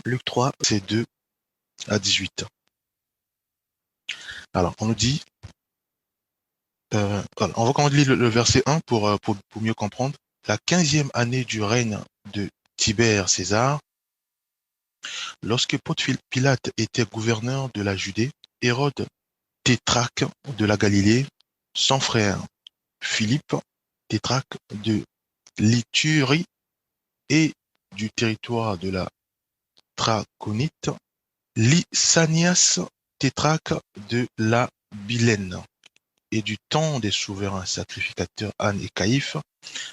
Luc 3, c'est 2 à 18. Alors, on nous dit, voilà, on va quand même lire le verset 1 pour mieux comprendre. La 15e année du règne de Tibère César, lorsque Ponce Pilate était gouverneur de la Judée, Hérode tétrarque de la Galilée, son frère Philippe, tétrarque de l'Iturie et du territoire de la Traconite, Lysanias, tétrarque de la Bilène, et du temps des souverains sacrificateurs Anne et Caïphe,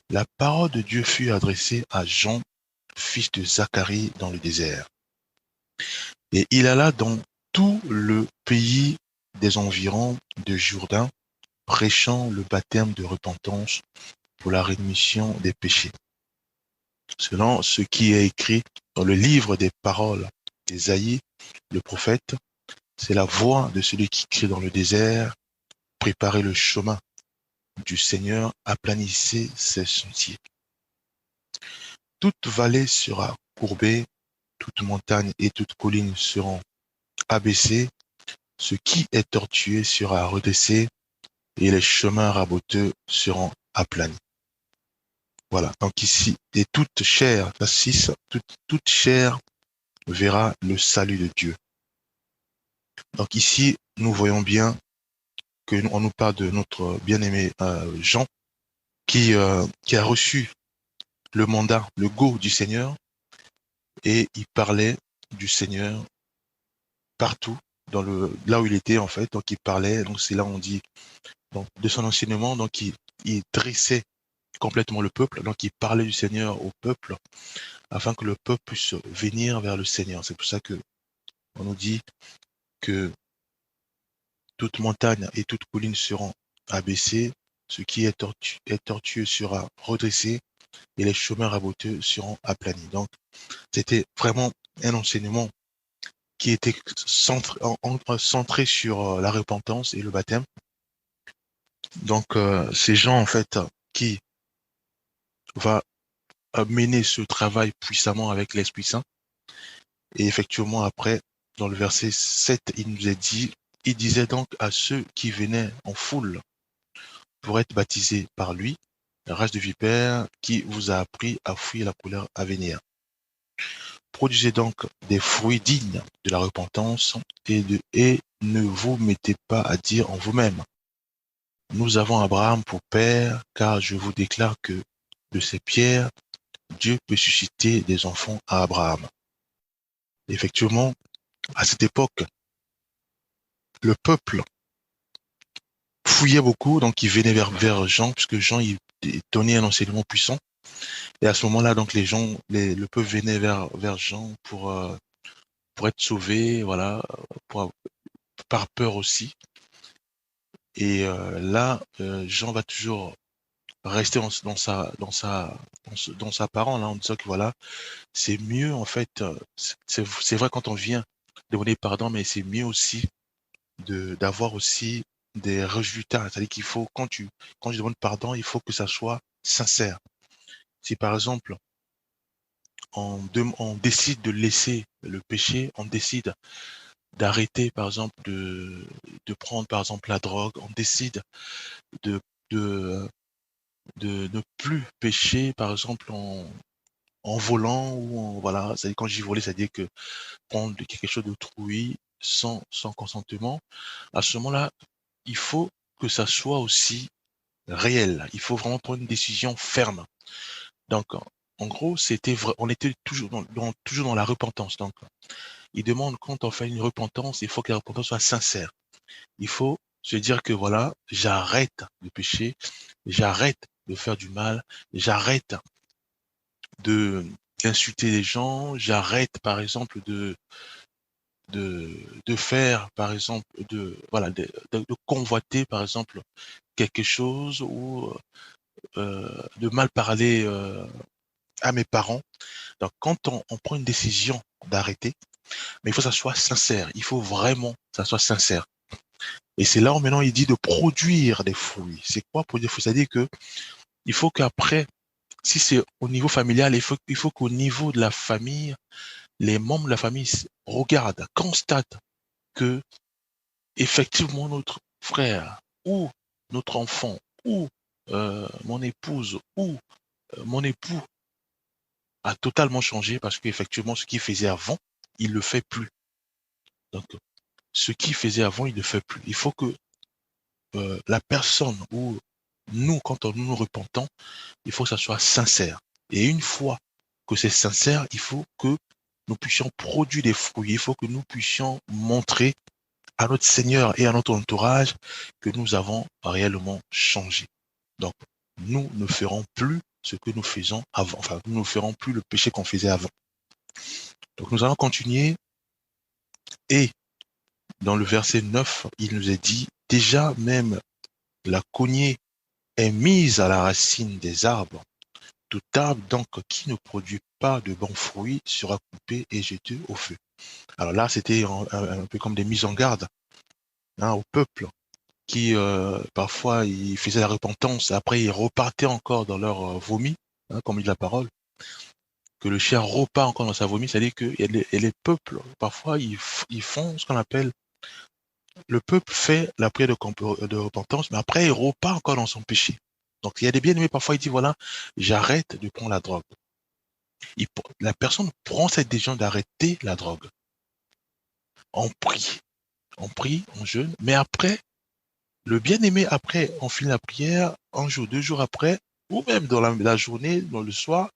la parole de Dieu fut adressée à Jean, fils de Zacharie, dans le désert. Et il alla dans tout le pays des environs de Jourdain, prêchant le baptême de repentance pour la rémission des péchés. Selon ce qui est écrit dans le livre des paroles d'Ésaïe, le prophète, c'est la voix de celui qui crie dans le désert, préparez le chemin du Seigneur, aplanissez ses sentiers. Toute vallée sera courbée, toute montagne et toute colline seront abaissées, ce qui est tortueux sera redressé, et les chemins raboteux seront aplanis. Voilà, donc ici, et toute chair, verset 6, toute chair verra le salut de Dieu. Donc ici, nous voyons bien qu'on nous parle de notre bien-aimé Jean, qui a reçu le mandat, le go du Seigneur, et il parlait du Seigneur partout, là où il était en fait, donc il parlait, donc c'est là où on dit, donc, de son enseignement, donc il dressait complètement le peuple, donc il parlait du Seigneur au peuple, afin que le peuple puisse venir vers le Seigneur. C'est pour ça que on nous dit que toute montagne et toute colline seront abaissées, ce qui est tortueux sera redressé, et les chemins raboteux seront aplanis. Donc, c'était vraiment un enseignement qui était centré sur la repentance et le baptême. Donc, ces gens, en fait, qui va mener ce travail puissamment avec l'Esprit Saint. Et effectivement, après, dans le verset 7, il nous est dit, il disait donc à ceux qui venaient en foule pour être baptisés par lui, race de vipères, qui vous a appris à fuir la colère à venir. Produisez donc des fruits dignes de la repentance et ne vous mettez pas à dire en vous-même, nous avons Abraham pour père, car je vous déclare que de ces pierres, Dieu peut susciter des enfants à Abraham. Effectivement, à cette époque, le peuple fouillait beaucoup, donc il venait vers Jean, puisque Jean il donnait un enseignement puissant. Et à ce moment-là, donc les gens, le peuple venait vers Jean pour être sauvé, voilà, par peur aussi. Et là, Jean va toujours rester dans sa parole, hein, en disant que voilà, c'est mieux en fait, c'est vrai quand on vient demander pardon, mais c'est mieux aussi d'avoir aussi des résultats. C'est-à-dire qu'il faut, quand je demande pardon, il faut que ça soit sincère. Si par exemple, on décide de laisser le péché, on décide d'arrêter, par exemple, de prendre, par exemple, la drogue, on décide de, de, de ne plus pécher, par exemple, en volant ou voilà, c'est-à-dire quand j'y volais, c'est-à-dire que prendre quelque chose d'autrui sans consentement, à ce moment-là, il faut que ça soit aussi réel. Il faut vraiment prendre une décision ferme. Donc, en gros, on était toujours dans la repentance. Donc, il demande quand on fait une repentance, il faut que la repentance soit sincère. Il faut se dire que voilà, j'arrête de pécher, j'arrête de faire du mal, j'arrête de d'insulter les gens, j'arrête par exemple de faire par exemple voilà de convoiter par exemple quelque chose ou de mal parler à mes parents. Donc, quand on prend une décision d'arrêter, mais il faut que ça soit sincère. Il faut vraiment que ça soit sincère. Et c'est là où maintenant il dit de produire des fruits. C'est quoi produire des fruits? C'est-à-dire que il faut qu'après, si c'est au niveau familial, il faut qu'au niveau de la famille, les membres de la famille regardent, constatent que effectivement notre frère ou notre enfant ou mon épouse ou mon époux a totalement changé parce qu'effectivement ce qu'il faisait avant, il le fait plus. Donc ce qu'il faisait avant, il ne le fait plus. Il faut que la personne ou nous, quand nous nous repentons, il faut que ça soit sincère. Et une fois que c'est sincère, il faut que nous puissions produire des fruits. Il faut que nous puissions montrer à notre Seigneur et à notre entourage que nous avons réellement changé. Donc, nous ne ferons plus ce que nous faisons avant. Enfin, nous ne ferons plus le péché qu'on faisait avant. Donc, nous allons continuer. Et dans le verset 9, il nous est dit, déjà même la cognée est mise à la racine des arbres. Tout arbre donc qui ne produit pas de bons fruits sera coupé et jeté au feu. Alors là, c'était un peu comme des mises en garde au peuple qui parfois ils faisaient la repentance, après ils repartaient encore dans leur vomi, comme dit la parole, que le chien repart encore dans sa vomi, c'est-à-dire que les peuples, parfois ils font ce qu'on appelle, le peuple fait la prière de repentance, mais après il repart encore dans son péché. Donc il y a des bien-aimés, parfois ils disent voilà, j'arrête de prendre la drogue. La personne prend cette décision d'arrêter la drogue. On prie, on jeûne, mais après, le bien-aimé, après, on finit la prière, un jour, 2 jours après, ou même dans la journée, dans le soir,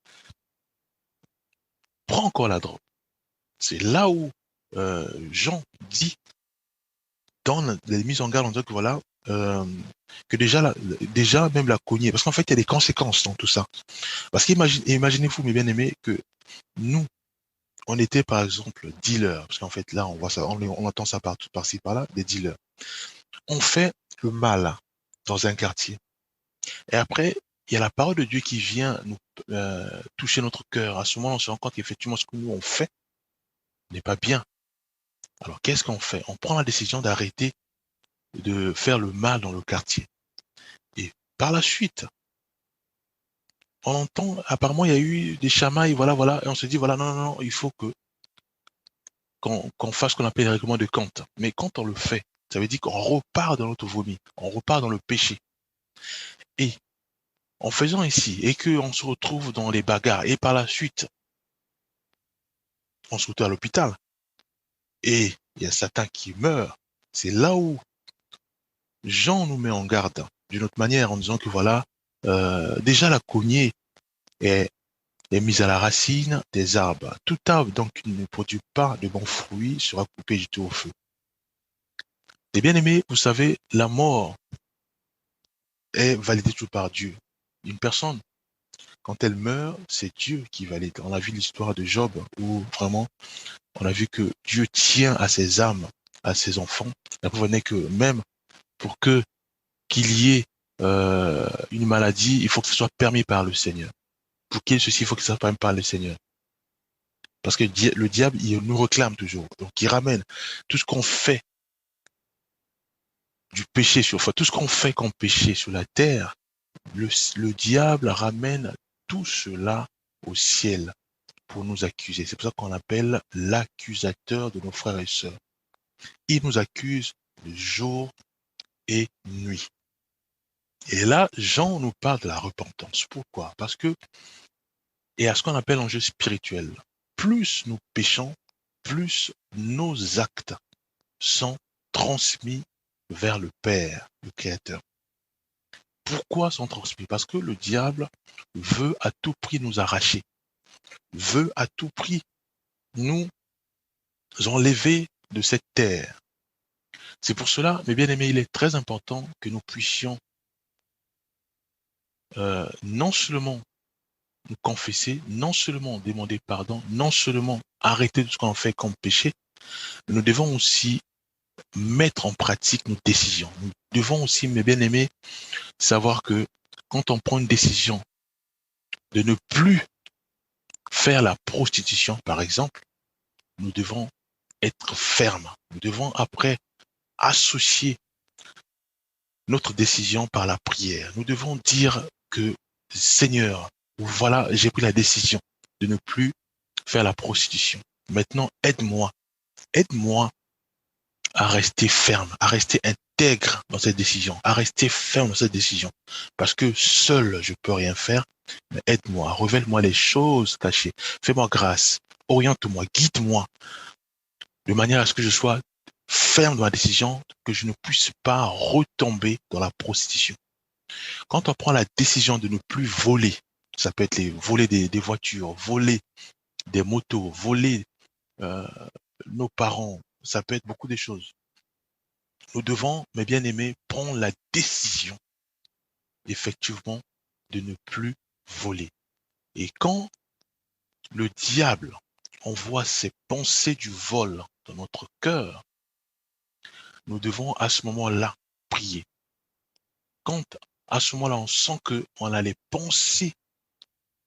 prend encore la drogue. C'est là où Jean dit, dans les mises en garde, on dit que voilà, que déjà même la cognée, parce qu'en fait, il y a des conséquences dans tout ça. Parce qu'imaginez-vous, mes bien-aimés, que nous, on était par exemple dealer, parce qu'en fait là on voit ça, on entend ça par-ci par-là, des dealers. On fait le mal dans un quartier. Et après, il y a la parole de Dieu qui vient nous toucher notre cœur. À ce moment, on se rend compte qu'effectivement ce que nous on fait n'est pas bien. Alors qu'est-ce qu'on fait? On prend la décision d'arrêter de faire le mal dans le quartier. Et par la suite, on entend, apparemment il y a eu des chamailles, voilà, et on se dit voilà, non, il faut que qu'on fasse ce qu'on appelle les règlements de compte. Mais quand on le fait, ça veut dire qu'on repart dans notre vomi, on repart dans le péché. Et en faisant ici, et qu'on se retrouve dans les bagarres, et par la suite, on se retrouve à l'hôpital, et il y a Satan qui meurt, c'est là où Jean nous met en garde, d'une autre manière, en disant que voilà, déjà la cognée est mise à la racine des arbres. Tout arbre donc qui ne produit pas de bons fruits sera coupé et jeté au feu. Et bien aimé, vous savez, la mort est validée tout par Dieu. Une personne, quand elle meurt, c'est Dieu qui valide. On a vu l'histoire de Job où vraiment on a vu que Dieu tient à ses âmes, à ses enfants. La preuve n'est que même pour que qu'il y ait une maladie, il faut que ce soit permis par le Seigneur. Pour qu'il y ait ceci, il faut que ce soit permis par le Seigneur. Parce que le diable, il nous réclame toujours. Donc il ramène tout ce qu'on fait du péché enfin, tout ce qu'on fait comme péché sur la terre, le diable ramène tout cela au ciel pour nous accuser. C'est pour ça qu'on appelle l'accusateur de nos frères et sœurs. Il nous accuse jour et nuit. Et là, Jean nous parle de la repentance. Pourquoi? Parce que, et à ce qu'on appelle l'enjeu spirituel, plus nous péchons, plus nos actes sont transmis vers le Père, le Créateur. Pourquoi sont transmis? Parce que le diable veut à tout prix nous arracher, veut à tout prix nous enlever de cette terre. C'est pour cela, mes bien-aimés, il est très important que nous puissions non seulement nous confesser, non seulement demander pardon, non seulement arrêter tout ce qu'on fait comme péché, mais nous devons aussi mettre en pratique nos décisions. Nous devons aussi, mes bien-aimés, savoir que quand on prend une décision de ne plus faire la prostitution, par exemple, nous devons être fermes. Nous devons après associer notre décision par la prière. Nous devons dire que Seigneur, voilà, j'ai pris la décision de ne plus faire la prostitution. Maintenant, aide-moi. Aide-moi à rester ferme, à rester intègre dans cette décision, à rester ferme dans cette décision. Parce que seul, je peux rien faire, mais aide-moi, révèle-moi les choses cachées. Fais-moi grâce, oriente-moi, guide-moi, de manière à ce que je sois ferme dans ma décision, que je ne puisse pas retomber dans la prostitution. Quand on prend la décision de ne plus voler, ça peut être voler des voitures, voler des motos, voler euh, nos parents, ça peut être beaucoup de choses. Nous devons, mes bien-aimés, prendre la décision, effectivement, de ne plus voler. Et quand le diable envoie ses pensées du vol dans notre cœur, nous devons à ce moment-là prier. Quand à ce moment-là, on sent qu'on a les pensées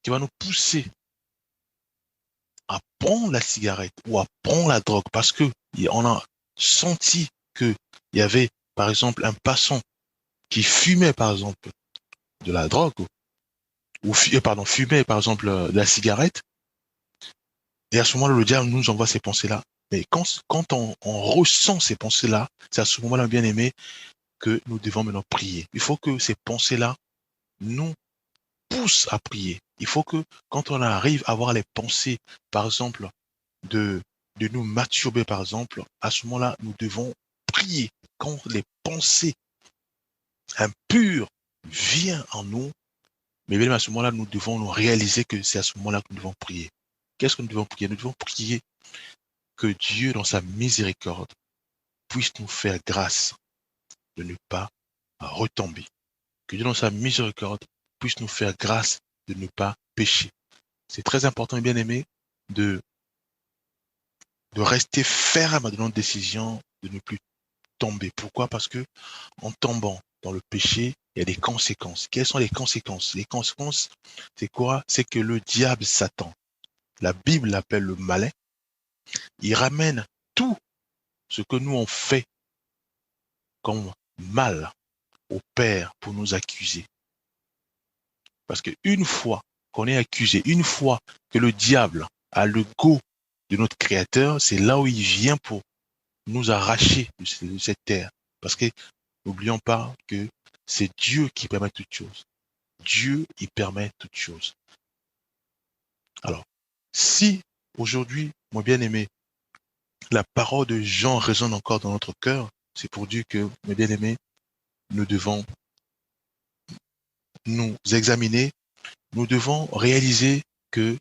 qui vont nous pousser à prendre la cigarette ou à prendre la drogue parce que on a senti qu'il y avait, par exemple, un passant qui fumait, par exemple, de la drogue ou fumait, par exemple, de la cigarette. Et à ce moment-là, le diable nous envoie ces pensées-là. Mais quand on ressent ces pensées-là, c'est à ce moment-là, bien aimé, que nous devons maintenant prier. Il faut que ces pensées-là nous poussent à prier. Il faut que quand on arrive à avoir les pensées, par exemple, de, de nous masturber, par exemple, à ce moment-là, nous devons prier. Quand les pensées impures viennent en nous, mais bien à ce moment-là, nous devons nous réaliser que c'est à ce moment-là que nous devons prier. Qu'est-ce que nous devons prier? Nous devons prier que Dieu, dans sa miséricorde, puisse nous faire grâce de ne pas retomber. Que Dieu, dans sa miséricorde, puisse nous faire grâce de ne pas pécher. C'est très important et bien aimé de, de rester ferme dans notre décision, de ne plus tomber. Pourquoi? Parce que en tombant dans le péché, il y a des conséquences. Quelles sont les conséquences? Les conséquences, c'est quoi? C'est que le diable, Satan, la Bible l'appelle le malin, il ramène tout ce que nous on fait comme mal au Père pour nous accuser. Parce qu'une fois qu'on est accusé, une fois que le diable a le go de notre Créateur, c'est là où il vient pour nous arracher de cette terre. Parce que n'oublions pas que c'est Dieu qui permet toutes choses. Dieu, il permet toutes choses. Alors, si aujourd'hui, mon bien-aimé, la parole de Jean résonne encore dans notre cœur, c'est pour dire que, mes bien-aimés, nous devons nous examiner, nous devons réaliser que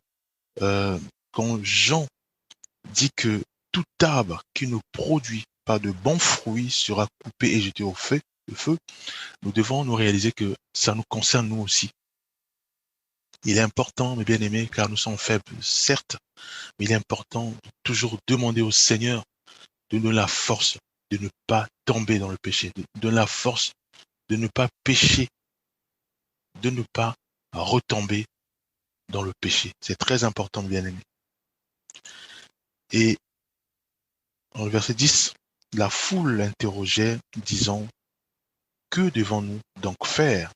quand Jean dit que tout arbre qui ne produit pas de bons fruits sera coupé et jeté au feu, nous devons nous réaliser que ça nous concerne nous aussi. Il est important, mes bien-aimés, car nous sommes faibles, certes, mais il est important de toujours demander au Seigneur de nous donner la force de ne pas tomber dans le péché, de nous donner la force de ne pas pécher, de ne pas retomber dans le péché. C'est très important, mes bien-aimés. Et dans le verset 10, la foule l'interrogeait, disant, que devons-nous donc faire?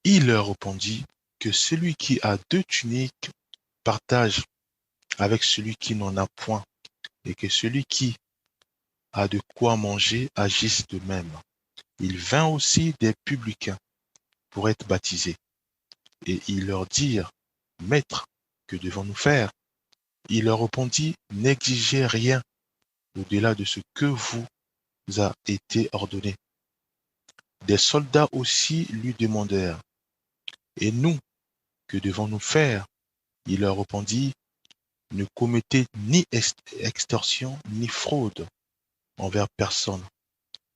Il leur répondit que celui qui a 2 tuniques partage avec celui qui n'en a point, et que celui qui a de quoi manger agisse de même. Il vint aussi des publicains pour être baptisés, et ils leur dirent, Maître, que devons-nous faire? Il leur répondit, n'exigez rien au-delà de ce que vous a été ordonné. Des soldats aussi lui demandèrent, et nous, que devons-nous faire? Il leur répondit, ne commettez ni extorsion ni fraude envers personne,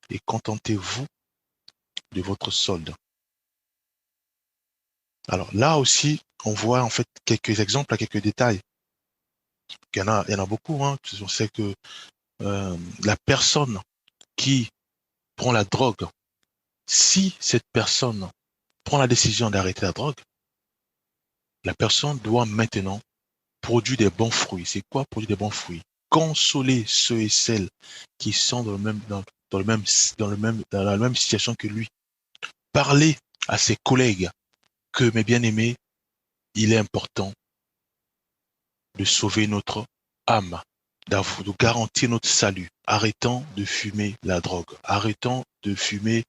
et contentez-vous de votre solde. Alors là aussi, on voit en fait quelques exemples, quelques détails. Il y en a beaucoup. Hein. On sait que la personne qui prend la drogue, si cette personne prend la décision d'arrêter la drogue, la personne doit maintenant produire des bons fruits. C'est quoi produire des bons fruits? Consoler ceux et celles qui sont dans la même situation que lui. Parler à ses collègues que, mes bien-aimés, il est important de sauver notre âme, de garantir notre salut. Arrêtons de fumer la drogue. Arrêtons de fumer,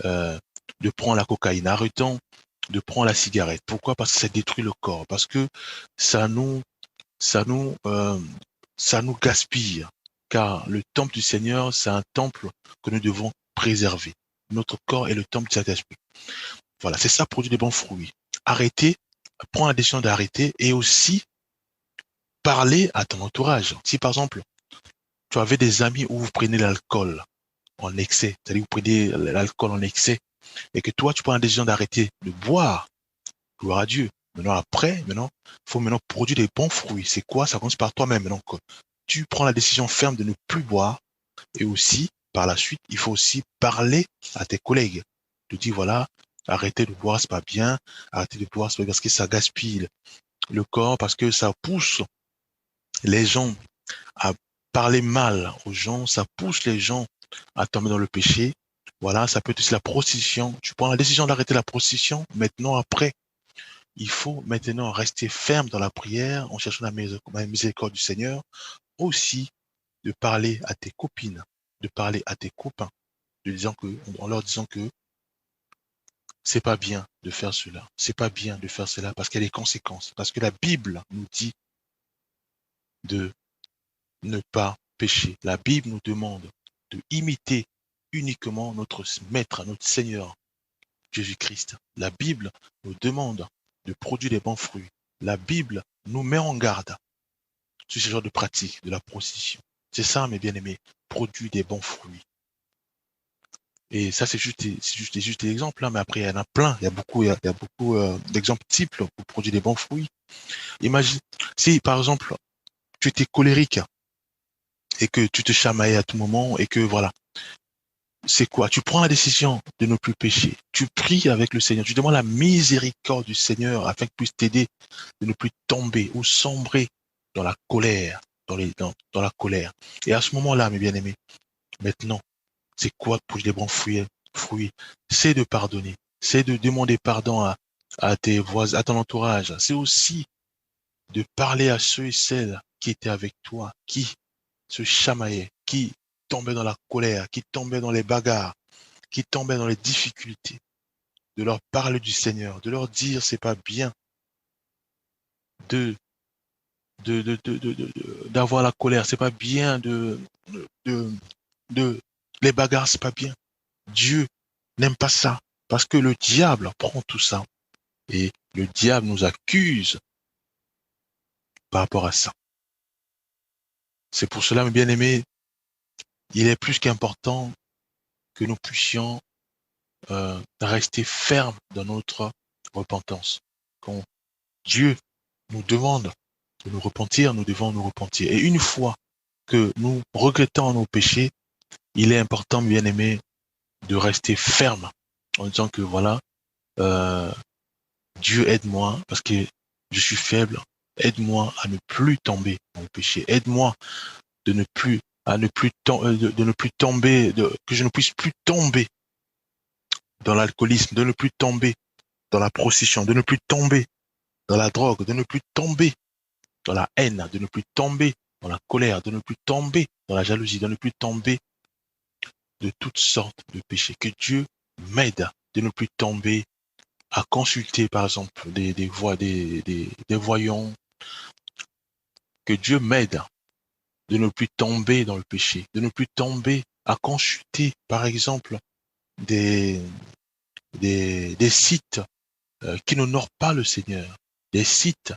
de prendre la cocaïne. Arrêtons de prendre la cigarette. Pourquoi? Parce que ça détruit le corps. Parce que ça nous, ça nous, euh, ça nous gaspille. Car le temple du Seigneur, c'est un temple que nous devons préserver. Notre corps est le temple du Saint-Esprit. Voilà, c'est ça, produire des bons fruits. Arrêter, prendre la décision d'arrêter et aussi parler à ton entourage. Si par exemple, tu avais des amis où vous prenez l'alcool en excès, c'est-à-dire vous prenez l'alcool en excès, et que toi, tu prends la décision d'arrêter de boire, gloire à Dieu. Maintenant, il faut maintenant produire des bons fruits. C'est quoi? Ça commence par toi-même. Donc, tu prends la décision ferme de ne plus boire, et aussi, par la suite, il faut aussi parler à tes collègues. De dire, voilà, arrêtez de boire, c'est pas bien, arrêtez de boire, c'est pas parce que ça gaspille le corps, parce que ça pousse les gens à parler mal aux gens, ça pousse les gens à tomber dans le péché. Voilà, ça peut être aussi la prostitution. Tu prends la décision d'arrêter la prostitution. Maintenant, après, il faut maintenant rester ferme dans la prière en cherchant la miséricorde du Seigneur. Aussi, de parler à tes copines, de parler à tes copains, en leur disant que c'est pas bien de faire cela. C'est pas bien de faire cela parce qu'il y a des conséquences. Parce que la Bible nous dit de ne pas pécher. La Bible nous demande de imiter uniquement notre Maître, notre Seigneur, Jésus-Christ. La Bible nous demande de produire des bons fruits. La Bible nous met en garde sur ce genre de pratique de la prostitution. C'est ça, mes bien-aimés, produire des bons fruits. Et ça, c'est juste des exemples, hein, mais après, il y en a plein. Il y a beaucoup d'exemples types pour produire des bons fruits. Imagine, si par exemple, tu étais colérique et que tu te chamaillais à tout moment et que voilà, c'est quoi? Tu prends la décision de ne plus pécher. Tu pries avec le Seigneur. Tu demandes la miséricorde du Seigneur afin qu'il puisse t'aider de ne plus tomber ou sombrer dans la colère, dans la colère. Et à ce moment-là, mes bien-aimés, maintenant, c'est quoi pour les bons fruits? C'est de pardonner. C'est de demander pardon à tes voisins, à ton entourage. C'est aussi de parler à ceux et celles qui étaient avec toi, qui se chamaillaient, qui tombaient dans la colère, qui tombaient dans les bagarres, qui tombaient dans les difficultés, de leur parler du Seigneur, de leur dire c'est pas bien de d'avoir la colère, c'est pas bien de, de les bagarres, c'est pas bien. Dieu n'aime pas ça parce que le diable prend tout ça et le diable nous accuse par rapport à ça. C'est pour cela, mes bien-aimés, il est plus qu'important que nous puissions rester fermes dans notre repentance. Quand Dieu nous demande de nous repentir, nous devons nous repentir. Et une fois que nous regrettons nos péchés, il est important, bien aimé, de rester ferme en disant que voilà, euh, Dieu aide-moi parce que je suis faible. Aide-moi à ne plus tomber dans le péché. Aide-moi de ne plus de ne plus tomber, que je ne puisse plus tomber dans l'alcoolisme, de ne plus tomber dans la prostitution, de ne plus tomber dans la drogue, de ne plus tomber dans la haine, de ne plus tomber dans la colère, de ne plus tomber dans la jalousie, de ne plus tomber de toutes sortes de péchés. Que Dieu m'aide de ne plus tomber à consulter, par exemple, des voyants. Que Dieu m'aide de ne plus tomber dans le péché, de ne plus tomber à consulter, par exemple, des, des sites qui n'honorent pas le Seigneur, des sites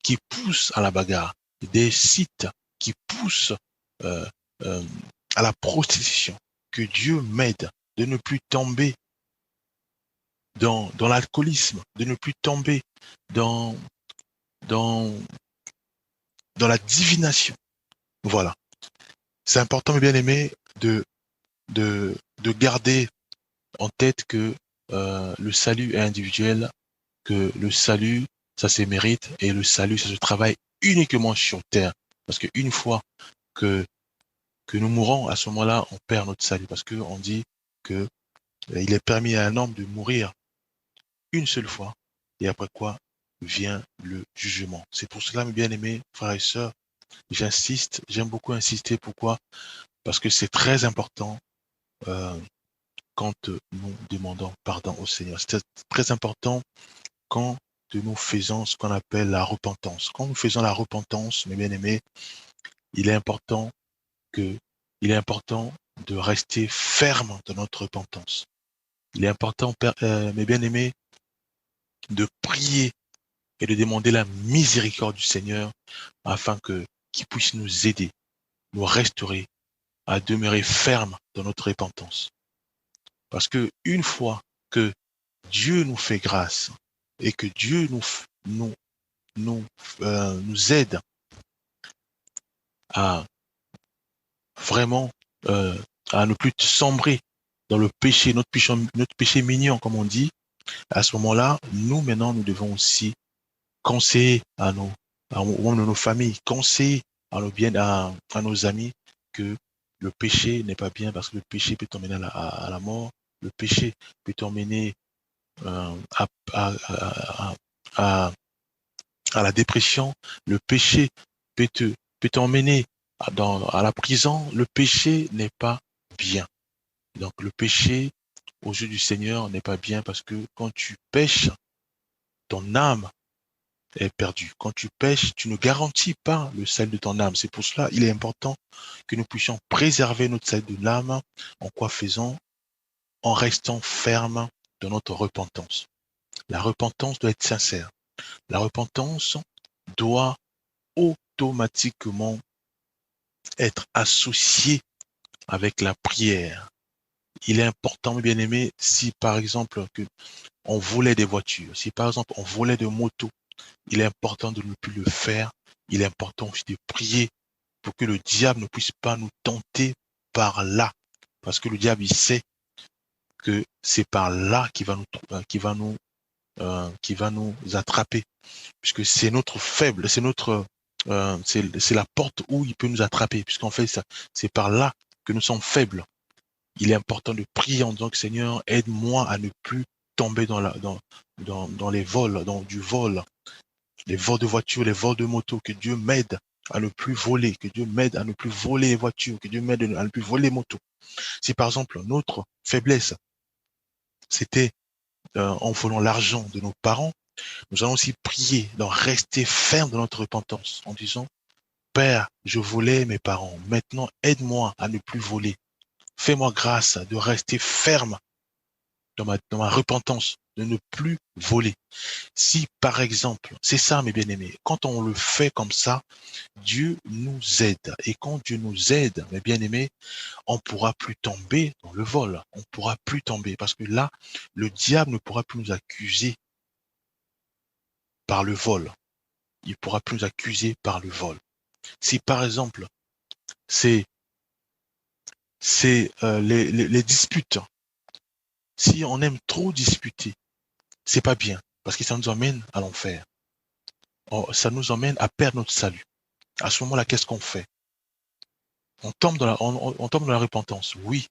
qui poussent à la bagarre, des sites qui poussent euh, euh, à la prostitution. Que Dieu m'aide de ne plus tomber dans l'alcoolisme, de ne plus tomber dans, dans, dans la divination. Voilà. C'est important, mes bien-aimés, de garder en tête que le salut est individuel, que le salut, ça se mérite, et le salut, ça se travaille uniquement sur terre. Parce qu'une fois que nous mourons, à ce moment-là, on perd notre salut. Parce qu'on dit que il est permis à un homme de mourir une seule fois. Et après quoi? vient le jugement. C'est pour cela, mes bien-aimés frères et sœurs, j'insiste, j'aime beaucoup insister. Pourquoi? Parce que c'est très important euh, quand nous demandons pardon au Seigneur. C'est très important quand nous faisons ce qu'on appelle la repentance. Quand nous faisons la repentance, mes bien-aimés, il est important que, il est important de rester ferme dans notre repentance. Il est important, mes bien-aimés, de prier et de demander la miséricorde du Seigneur afin qu'il puisse nous aider, nous restaurer, à demeurer ferme dans notre repentance. Parce que une fois que Dieu nous fait grâce et que Dieu nous aide à vraiment à ne plus sombrer dans le péché, notre péché mignon, comme on dit, à ce moment-là, nous maintenant, nous devons aussi conseiller aux membres de nos familles, conseiller à nos amis que le péché n'est pas bien parce que le péché peut t'emmener à la mort, le péché peut t'emmener à, à, à, à, à la dépression, le péché peut t'emmener à la prison, le péché n'est pas bien. Donc le péché aux yeux du Seigneur n'est pas bien parce que quand tu pêches, ton âme est perdue. Quand tu pêches, tu ne garantis pas le salut de ton âme. C'est pour cela il est important que nous puissions préserver notre salut de l'âme. En quoi faisons? En restant ferme dans notre repentance. La repentance doit être sincère. La repentance doit automatiquement être associée avec la prière. Il est important, mes bien-aimés, si par exemple on volait des voitures, si par exemple on volait des motos, il est important de ne plus le faire. Il est important aussi de prier pour que le diable ne puisse pas nous tenter par là. Parce que le diable, il sait que c'est par là qu'il va nous attraper. Puisque c'est notre faible, c'est la porte où il peut nous attraper. Puisqu'en fait, c'est par là que nous sommes faibles. Il est important de prier en disant que Seigneur, aide-moi à ne plus tomber dans les vols, dans du vol, les vols de voitures, les vols de motos, que Dieu m'aide à ne plus voler, que Dieu m'aide à ne plus voler les voitures, que Dieu m'aide à ne plus voler les motos. Si par exemple notre faiblesse, c'était en volant l'argent de nos parents, nous allons aussi prier, d'en rester ferme dans notre repentance, en disant, Père, je volais mes parents, maintenant aide-moi à ne plus voler. Fais-moi grâce de rester ferme dans ma repentance, de ne plus voler. Si, par exemple, c'est ça, mes bien-aimés, quand on le fait comme ça, Dieu nous aide. Et quand Dieu nous aide, mes bien-aimés, on pourra plus tomber dans le vol. On pourra plus tomber parce que là, le diable ne pourra plus nous accuser par le vol. Il pourra plus nous accuser par le vol. Si, par exemple, c'est les disputes. Si on aime trop disputer, c'est pas bien parce que ça nous emmène à l'enfer. Ça nous emmène à perdre notre salut. À ce moment-là, qu'est-ce qu'on fait? On tombe on tombe dans la repentance, oui.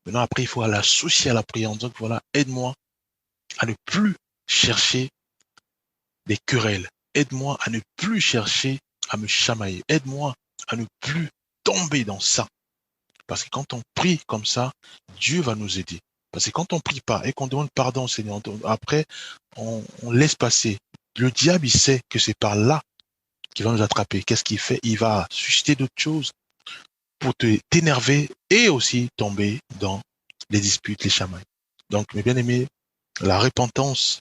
Maintenant, après, il faut l'associer à la prière en disant que voilà, aide-moi à ne plus chercher des querelles. Aide-moi à ne plus chercher à me chamailler. Aide-moi à ne plus tomber dans ça. Parce que quand on prie comme ça, Dieu va nous aider. Parce que quand on prie pas et qu'on demande pardon au Seigneur, après, on laisse passer. Le diable, il sait que c'est par là qu'il va nous attraper. Qu'est-ce qu'il fait? Il va susciter d'autres choses pour t'énerver et aussi tomber dans les disputes, les chamailles. Donc, mes bien-aimés, la repentance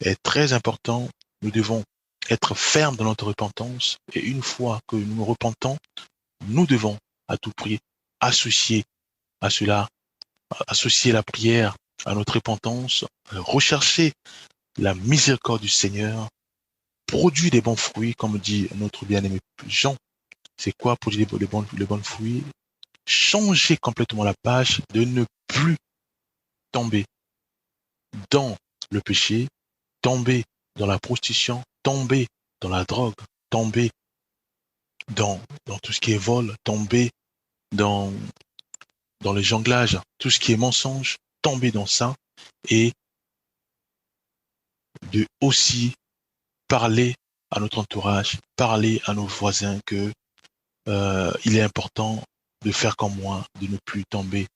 est très importante. Nous devons être fermes dans notre repentance et une fois que nous nous repentons, nous devons à tout prix associer à cela, associer la prière à notre repentance, rechercher la miséricorde du Seigneur, produire des bons fruits, comme dit notre bien-aimé Jean. C'est quoi produire les bons fruits? Changer complètement la page, de ne plus tomber dans le péché, tomber dans la prostitution, tomber dans la drogue, tomber dans tout ce qui est vol, tomber dans, dans le jonglage, tout ce qui est mensonge, tomber dans ça et de aussi parler à notre entourage, parler à nos voisins que il est important de faire comme moi, de ne plus tomber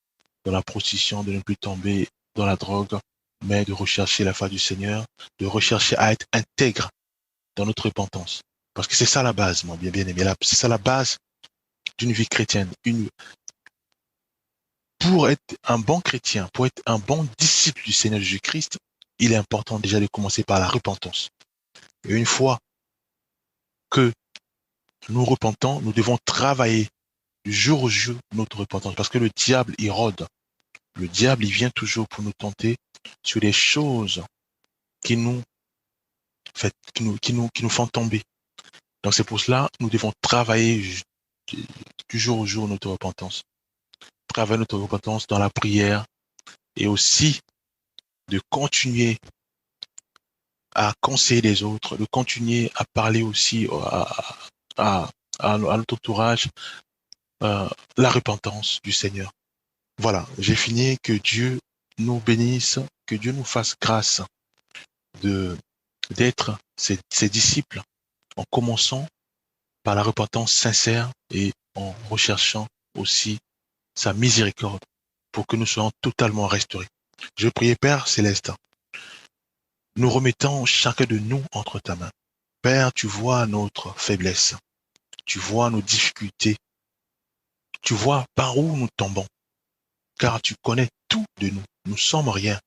dans la prostitution, de ne plus tomber dans la drogue, mais de rechercher la face du Seigneur, de rechercher à être intègre dans notre repentance. Parce que c'est ça la base, mon bien aimé. C'est ça la base d'une vie chrétienne. Pour être un bon chrétien, pour être un bon disciple du Seigneur Jésus-Christ, il est important déjà de commencer par la repentance. Et une fois que nous repentons, nous devons travailler du jour au jour notre repentance. Parce que le diable, il rôde. Le diable, il vient toujours pour nous tenter sur des choses qui nous, qui nous font tomber. Donc c'est pour cela que nous devons travailler du jour au jour notre repentance. Travailler notre repentance dans la prière et aussi de continuer à conseiller les autres, de continuer à parler aussi à notre entourage la repentance du Seigneur. Voilà, j'ai fini. Que Dieu nous bénisse, que Dieu nous fasse grâce de d'être ses disciples en commençant par la repentance sincère et en recherchant aussi sa miséricorde pour que nous soyons totalement restaurés. Je prie, Père Céleste, nous remettons chacun de nous entre ta main. Père, tu vois notre faiblesse, tu vois nos difficultés, tu vois par où nous tombons, car tu connais tout de nous. Nous sommes rien,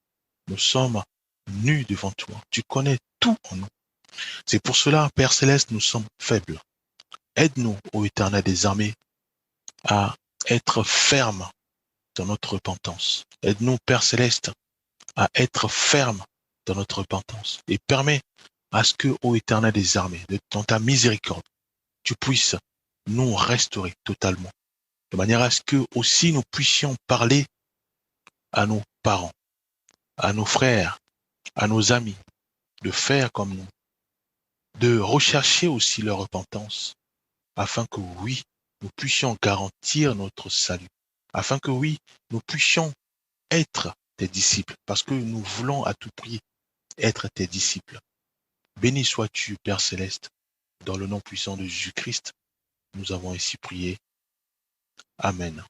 nous sommes nus devant toi. Tu connais tout en nous. C'est pour cela, Père Céleste, nous sommes faibles. Aide-nous, ô Éternel des armées, à être fermes dans notre repentance. Aide-nous, Père Céleste, à être fermes dans notre repentance. Et permets à ce que, ô Éternel des armées, dans ta miséricorde, tu puisses nous restaurer totalement. De manière à ce que aussi nous puissions parler à nos parents, à nos frères, à nos amis, de faire comme nous, de rechercher aussi leur repentance, afin que oui, nous puissions garantir notre salut, afin que oui, nous puissions être tes disciples, parce que nous voulons à tout prix être tes disciples. Béni sois-tu, Père Céleste, dans le nom puissant de Jésus-Christ, nous avons ainsi prié. Amen.